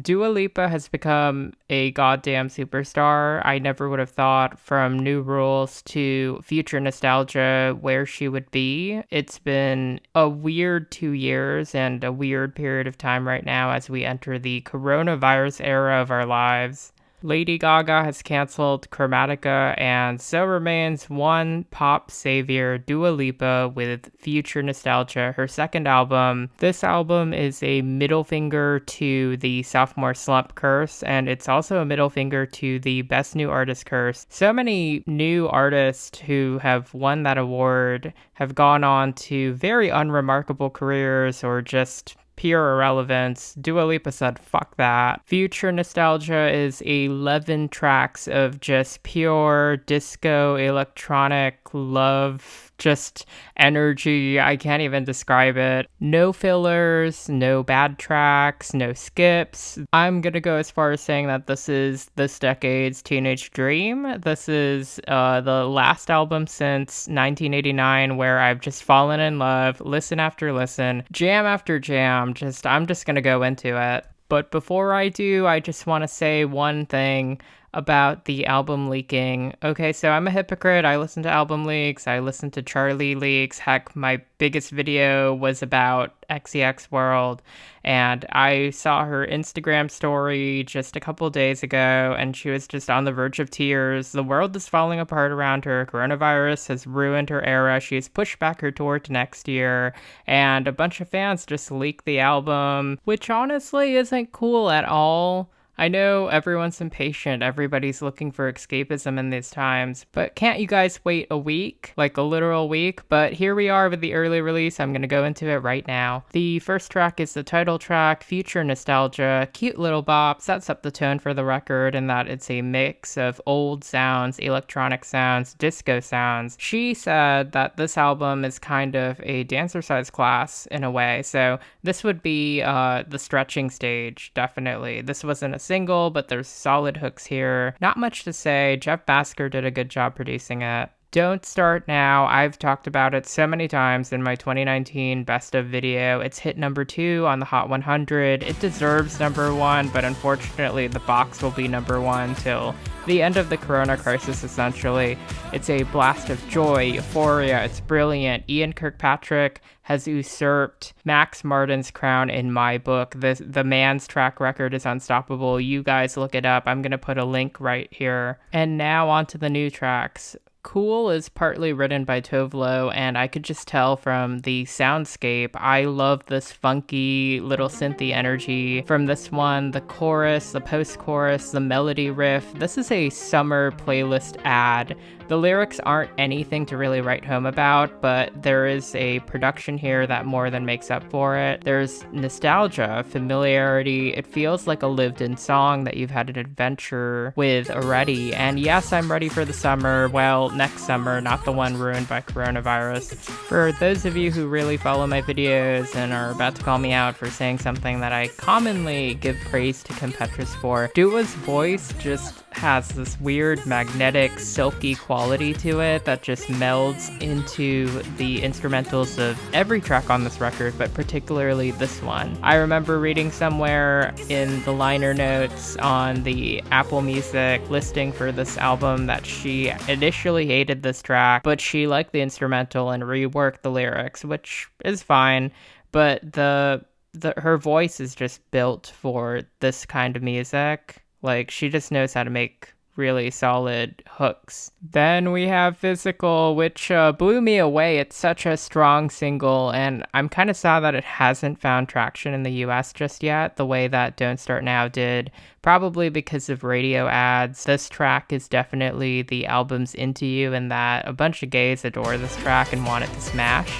Dua Lipa has become a goddamn superstar. I never would have thought from New Rules to Future Nostalgia where she would be. It's been a weird 2 years and a weird period of time right now as we enter the coronavirus era of our lives. Lady Gaga has canceled Chromatica, and so remains one pop savior, Dua Lipa, with Future Nostalgia, her second album. This album is a middle finger to the sophomore slump curse, and it's also a middle finger to the best new artist curse. So many new artists who have won that award have gone on to very unremarkable careers or just pure irrelevance. Dua Lipa said, fuck that. Future Nostalgia is 11 tracks of just pure disco, electronic love, just energy. I can't even describe it. No fillers, no bad tracks, no skips. I'm gonna go as far as saying that this is this decade's teenage dream. This is the last album since 1989 where I've just fallen in love, listen after listen, jam after jam. I'm just gonna go into it. But before I do, I just want to say one thing about the album leaking. Okay, so I'm a hypocrite. I listen to album leaks. I listen to Charlie leaks. Heck, my biggest video was about XEX World, and I saw her Instagram story just a couple days ago, and she was just on the verge of tears. The world is falling apart around her. Coronavirus has ruined her era. She has pushed back her tour to next year, and a bunch of fans just leaked the album, which honestly isn't cool at all. I know everyone's impatient, everybody's looking for escapism in these times, but can't you guys wait a week? Like a literal week? But here we are with the early release. I'm gonna go into it right now. The first track is the title track, Future Nostalgia. Cute little bop, sets up the tone for the record in that it's a mix of old sounds, electronic sounds, disco sounds. She said that this album is kind of a dancercise class in a way, so this would be the stretching stage, definitely. This wasn't a single, but there's solid hooks here. Not much to say. Jeff Basker did a good job producing it. Don't Start Now. I've talked about it so many times in my 2019 Best of video. It's hit number 2 on the Hot 100. It deserves number 1, but unfortunately the box will be number 1 till the end of the corona crisis, essentially. It's a blast of joy, euphoria, it's brilliant. Ian Kirkpatrick has usurped Max Martin's crown in my book. The man's track record is unstoppable. You guys look it up. I'm gonna put a link right here. And now on to the new tracks. Cool is partly written by Tovlo, and I could just tell from the soundscape, I love this funky little synthy energy from this one, the chorus, the post-chorus, the melody riff. This is a summer playlist ad. The lyrics aren't anything to really write home about, but there is a production here that more than makes up for it. There's nostalgia, familiarity. It feels like a lived-in song that you've had an adventure with already. And yes, I'm ready for the summer. Well, next summer, not the one ruined by coronavirus. For those of you who really follow my videos and are about to call me out for saying something that I commonly give praise to Kempetras for, Dua's voice just has this weird magnetic silky quality to it that just melds into the instrumentals of every track on this record, but particularly this one. I remember reading somewhere in the liner notes on the Apple Music listing for this album that she initially hated this track, but she liked the instrumental and reworked the lyrics, which is fine, but her voice is just built for this kind of music. Like, she just knows how to make really solid hooks. Then we have Physical, which blew me away. It's such a strong single, and I'm kind of sad that it hasn't found traction in the US just yet, the way that Don't Start Now did, probably because of radio ads. This track is definitely the album's Into You, in that a bunch of gays adore this track and want it to smash.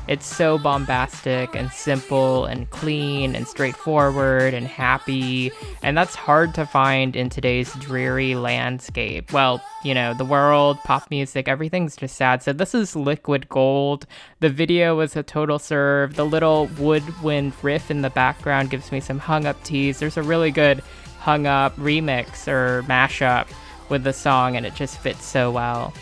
It's so bombastic and simple and clean and straightforward and happy, and that's hard to find in today's dreary landscape. Well, you know, the world, pop music, everything's just sad. So this is liquid gold. The video was a total serve. The little woodwind riff in the background gives me some hung up tease. There's a really good hung up remix or mashup with the song, and it just fits so well.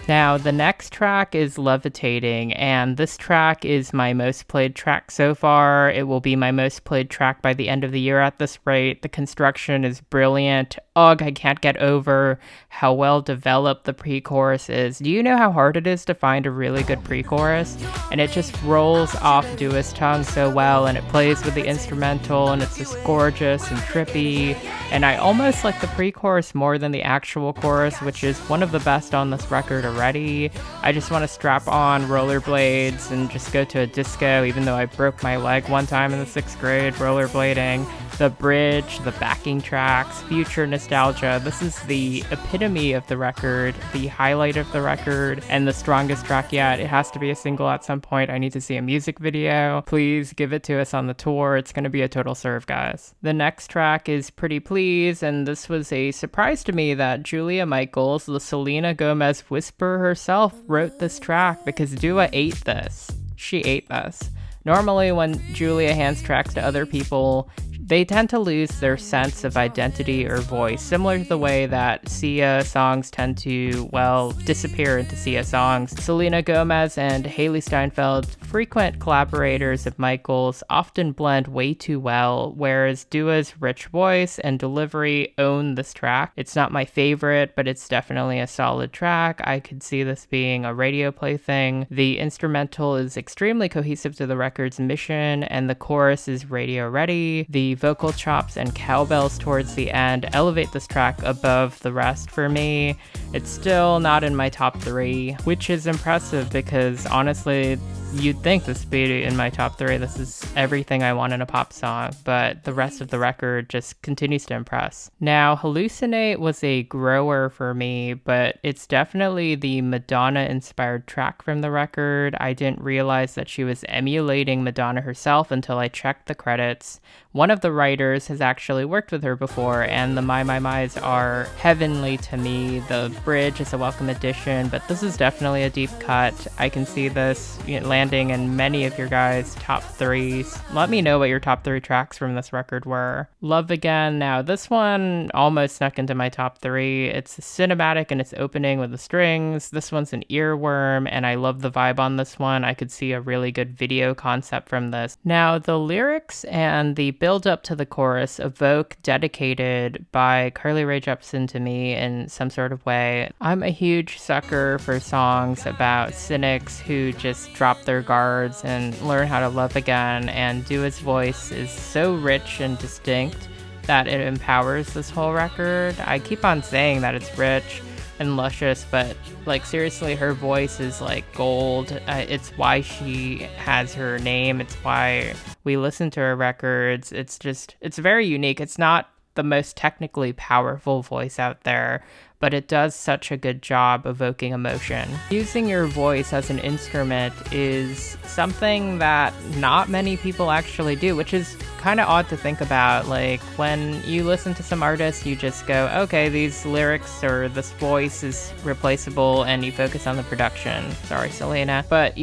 Now, the next track is Levitating, and this track is my most played track so far. It will be my most played track by the end of the year at this rate. The construction is brilliant. Ugh, I can't get over how well developed the pre-chorus is. Do you know how hard it is to find a really good pre-chorus? And it just rolls off Dua's tongue so well, and it plays with the instrumental, and it's just gorgeous and trippy. And I almost like the pre-chorus more than the actual chorus, which is one of the best on this record already. I just want to strap on rollerblades and just go to a disco, even though I broke my leg one time in the 6th grade rollerblading. The bridge, the backing tracks, future nostalgia. This is the epitome of the record, the highlight of the record, and the strongest track yet. It has to be a single at some point. I need to see a music video. Please give it to us on the tour. It's going to be a total serve, guys. The next track is Pretty Please, and this was a surprise to me that Julia Michaels, the Selena Gomez whisperer herself, wrote this track because Dua ate this. She ate this. Normally, when Julia hands tracks to other people, they tend to lose their sense of identity or voice, similar to the way that Sia songs tend to, well, disappear into Sia songs. Selena Gomez and Hailee Steinfeld, frequent collaborators of Michael's, often blend way too well, whereas Dua's rich voice and delivery own this track. It's not my favorite, but it's definitely a solid track. I could see this being a radio play thing. The instrumental is extremely cohesive to the record's mission, and the chorus is radio ready. The vocal chops and cowbells towards the end elevate this track above the rest for me. It's still not in my top 3, which is impressive because honestly, you'd think this would be in my top 3. This is everything I want in a pop song, but the rest of the record just continues to impress. Now, Hallucinate was a grower for me, but it's definitely the Madonna-inspired track from the record. I didn't realize that she was emulating Madonna herself until I checked the credits. One of the writers has actually worked with her before, and the My My's are heavenly to me. The bridge is a welcome addition, but this is definitely a deep cut. I can see this landing in many of your guys' top 3s. Let me know what your top 3 tracks from this record were. Love Again. Now, this one almost snuck into my top 3. It's cinematic in its opening with the strings. This one's an earworm, and I love the vibe on this one. I could see a really good video concept from this. Now, the lyrics and the build up to the chorus evoke Dedicated by Carly Rae Jepsen to me in some sort of way. I'm a huge sucker for songs about cynics who just drop their guards and learn how to love again, and Dua's voice is so rich and distinct that it empowers this whole record. I keep on saying that it's rich and luscious, but like seriously, her voice is like gold. It's why she has her name. It's why we listen to her records. It's very unique. It's not the most technically powerful voice out there, but it does such a good job evoking emotion. Using your voice as an instrument is something that not many people actually do, which is kind of odd to think about. Like, when you listen to some artists, you just go, okay, these lyrics or this voice is replaceable, and you focus on the production. Sorry, Selena. But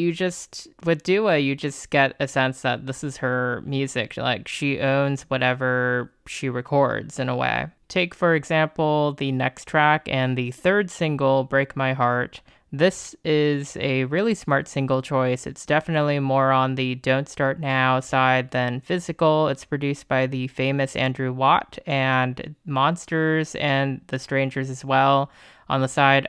with Dua, you just get a sense that this is her music. Like, she owns whatever she records in a way. Take, for example, the next track and the third single, Break My Heart. This is a really smart single choice. It's definitely more on the Don't Start Now side than Physical. It's produced by the famous Andrew Watt and Monsters and The Strangers as well. On the side,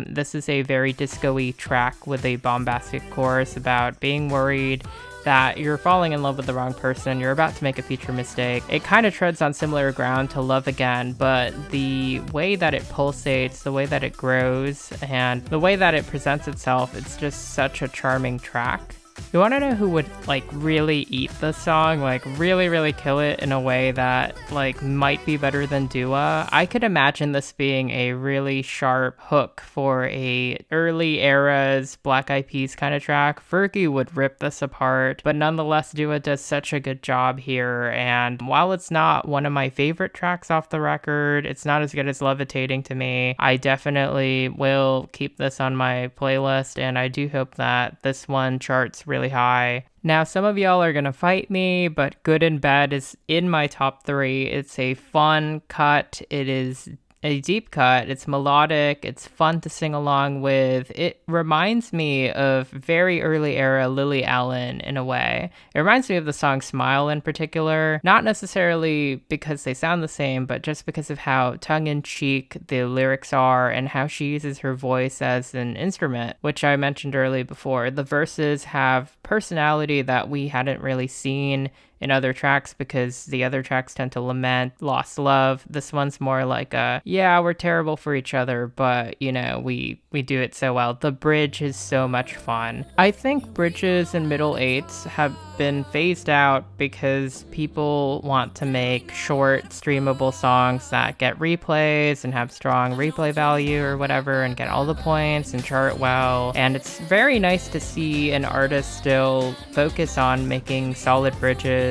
this is a very disco-y track with a bombastic chorus about being worried that you're falling in love with the wrong person, you're about to make a future mistake. It kind of treads on similar ground to Love Again, but the way that it pulsates, the way that it grows, and the way that it presents itself, it's just such a charming track. You want to know who would like really eat this song, like really kill it in a way that like might be better than Dua? I could imagine this being a really sharp hook for a early era's Black Eyed Peas kind of track. Fergie would rip this apart, but nonetheless Dua does such a good job here, and while it's not one of my favorite tracks off the record, it's not as good as Levitating to me. I definitely will keep this on my playlist, and I do hope that this one charts really high. Now, some of y'all are gonna fight me, but Good and Bad is in my top 3. It's a fun cut. It is a deep cut. It's melodic. It's fun to sing along with. It reminds me of very early era Lily Allen in a way. It reminds me of the song Smile in particular, not necessarily because they sound the same, but just because of how tongue-in-cheek the lyrics are and how she uses her voice as an instrument, which I mentioned earlier before. The verses have personality that we hadn't really seen in other tracks because the other tracks tend to lament lost love. This one's more like yeah, we're terrible for each other, but you know, we do it so well. The bridge is so much fun. I think bridges in middle eights have been phased out because people want to make short streamable songs that get replays and have strong replay value or whatever and get all the points and chart well. And it's very nice to see an artist still focus on making solid bridges.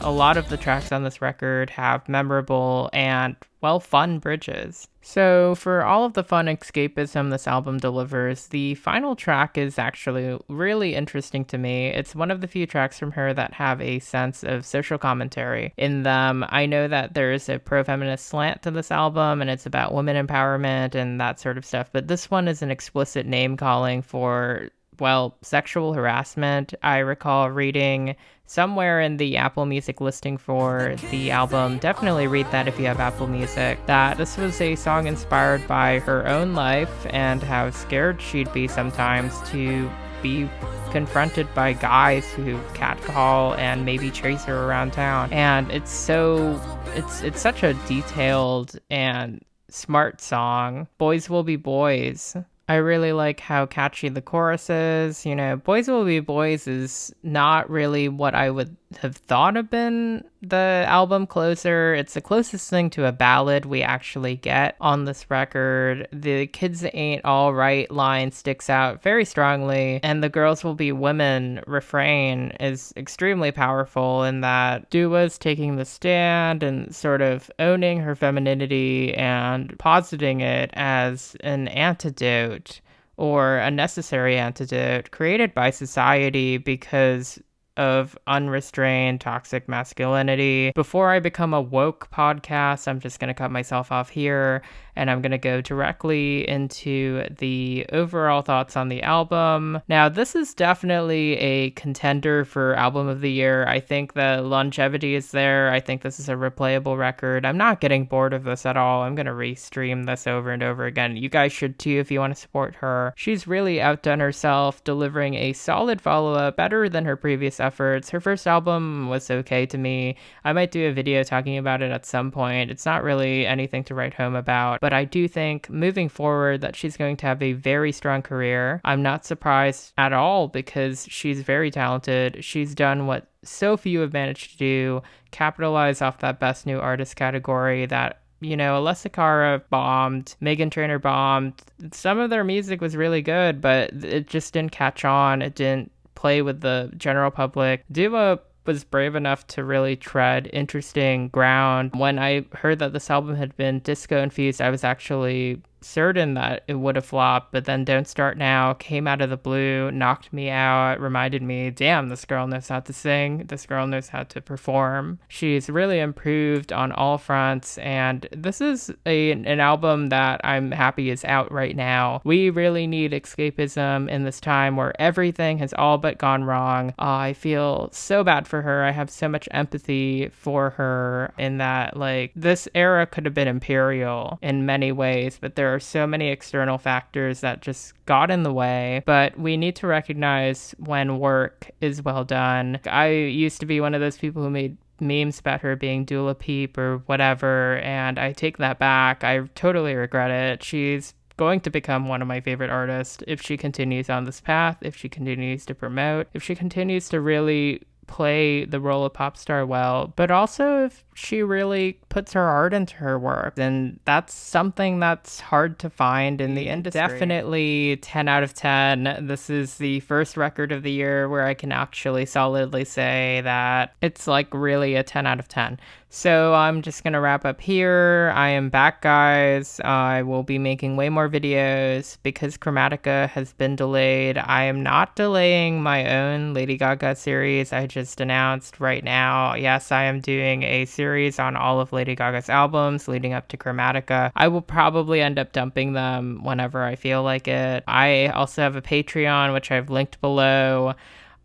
A lot of the tracks on this record have memorable and, well, fun bridges. So for all of the fun escapism this album delivers, the final track is actually really interesting to me. It's one of the few tracks from her that have a sense of social commentary in them. I know that there's a pro-feminist slant to this album and it's about women empowerment and that sort of stuff, but this one is an explicit name-calling for, well, sexual harassment. I recall reading somewhere in the Apple Music listing for the album, definitely read that if you have Apple Music, that this was a song inspired by her own life and how scared she'd be sometimes to be confronted by guys who catcall and maybe chase her around town. And it's such a detailed and smart song. Boys will be boys. I really like how catchy the chorus is. You know, Boys Will Be Boys is not really what I would have thought have been the album closer. It's the closest thing to a ballad we actually get on this record. The kids ain't all right line sticks out very strongly, and the girls will be women refrain is extremely powerful in that Dua's taking the stand and sort of owning her femininity and positing it as an antidote or a necessary antidote created by society because of unrestrained toxic masculinity. Before I become a woke podcast, I'm just going to cut myself off here and I'm going to go directly into the overall thoughts on the album. Now, this is definitely a contender for album of the year. I think the longevity is there. I think this is a replayable record. I'm not getting bored of this at all. I'm going to restream this over and over again. You guys should too if you want to support her. She's really outdone herself, delivering a solid follow-up, better than her previous efforts. Her first album was okay to me. I might do a video talking about it at some point. It's not really anything to write home about, but I do think moving forward that she's going to have a very strong career. I'm not surprised at all because she's very talented. She's done what so few have managed to do, capitalize off that best new artist category that, you know, Alessia Cara bombed, Meghan Trainor bombed. Some of their music was really good, but it just didn't catch on. It didn't play with the general public. Dua was brave enough to really tread interesting ground. When I heard that this album had been disco infused, I was actually certain that it would have flopped, but then Don't Start Now came out of the blue, knocked me out, reminded me, damn, this girl knows how to sing, this girl knows how to perform. She's really improved on all fronts, and this is an album that I'm happy is out right now. We really need escapism in this time where everything has all but gone wrong. I feel so bad for her. I have so much empathy for her in that, like, this era could have been imperial in many ways, but there are so many external factors that just got in the way. But we need to recognize when work is well done. I used to be one of those people who made memes about her being Dula Peep or whatever, and I take that back. I totally regret it. She's going to become one of my favorite artists if she continues on this path, if she continues to promote, if she continues to really play the role of pop star well, but also if she really puts her art into her work. And that's something that's hard to find in the industry. Definitely 10 out of 10. This is the first record of the year where I can actually solidly say that it's like really a 10 out of 10. So I'm just going to wrap up here. I am back, guys. I will be making way more videos because Chromatica has been delayed. I am not delaying my own Lady Gaga series. I just announced right now, yes, I am doing a series on all of Lady Gaga's albums leading up to Chromatica. I will probably end up dumping them whenever I feel like it. I also have a Patreon, which I've linked below.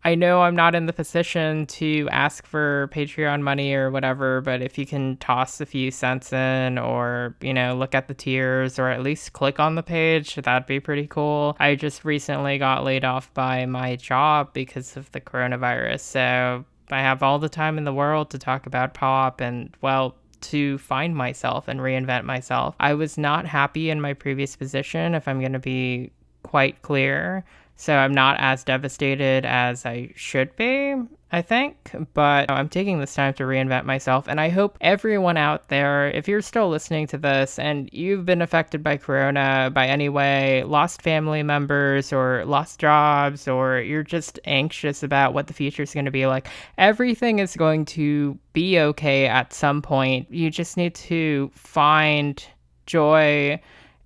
I know I'm not in the position to ask for Patreon money or whatever, but if you can toss a few cents in or, look at the tiers or at least click on the page, that'd be pretty cool. I just recently got laid off by my job because of the coronavirus, so I have all the time in the world to talk about pop and, well, to find myself and reinvent myself. I was not happy in my previous position, if I'm going to be quite clear. So I'm not as devastated as I should be, I think, but I'm taking this time to reinvent myself. And I hope everyone out there, if you're still listening to this and you've been affected by Corona by any way, lost family members or lost jobs, or you're just anxious about what the future is going to be like, everything is going to be okay at some point. You just need to find joy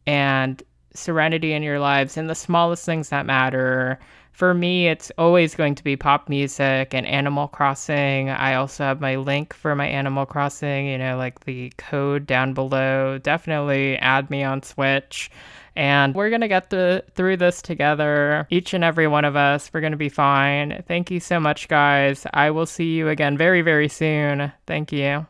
and serenity in your lives and the smallest things that matter. For me, it's always going to be pop music and Animal Crossing. I also have my link for my Animal Crossing, like the code down below. Definitely add me on Switch. And we're going to get through this together. Each and every one of us. We're going to be fine. Thank you so much, guys. I will see you again very, very soon. Thank you.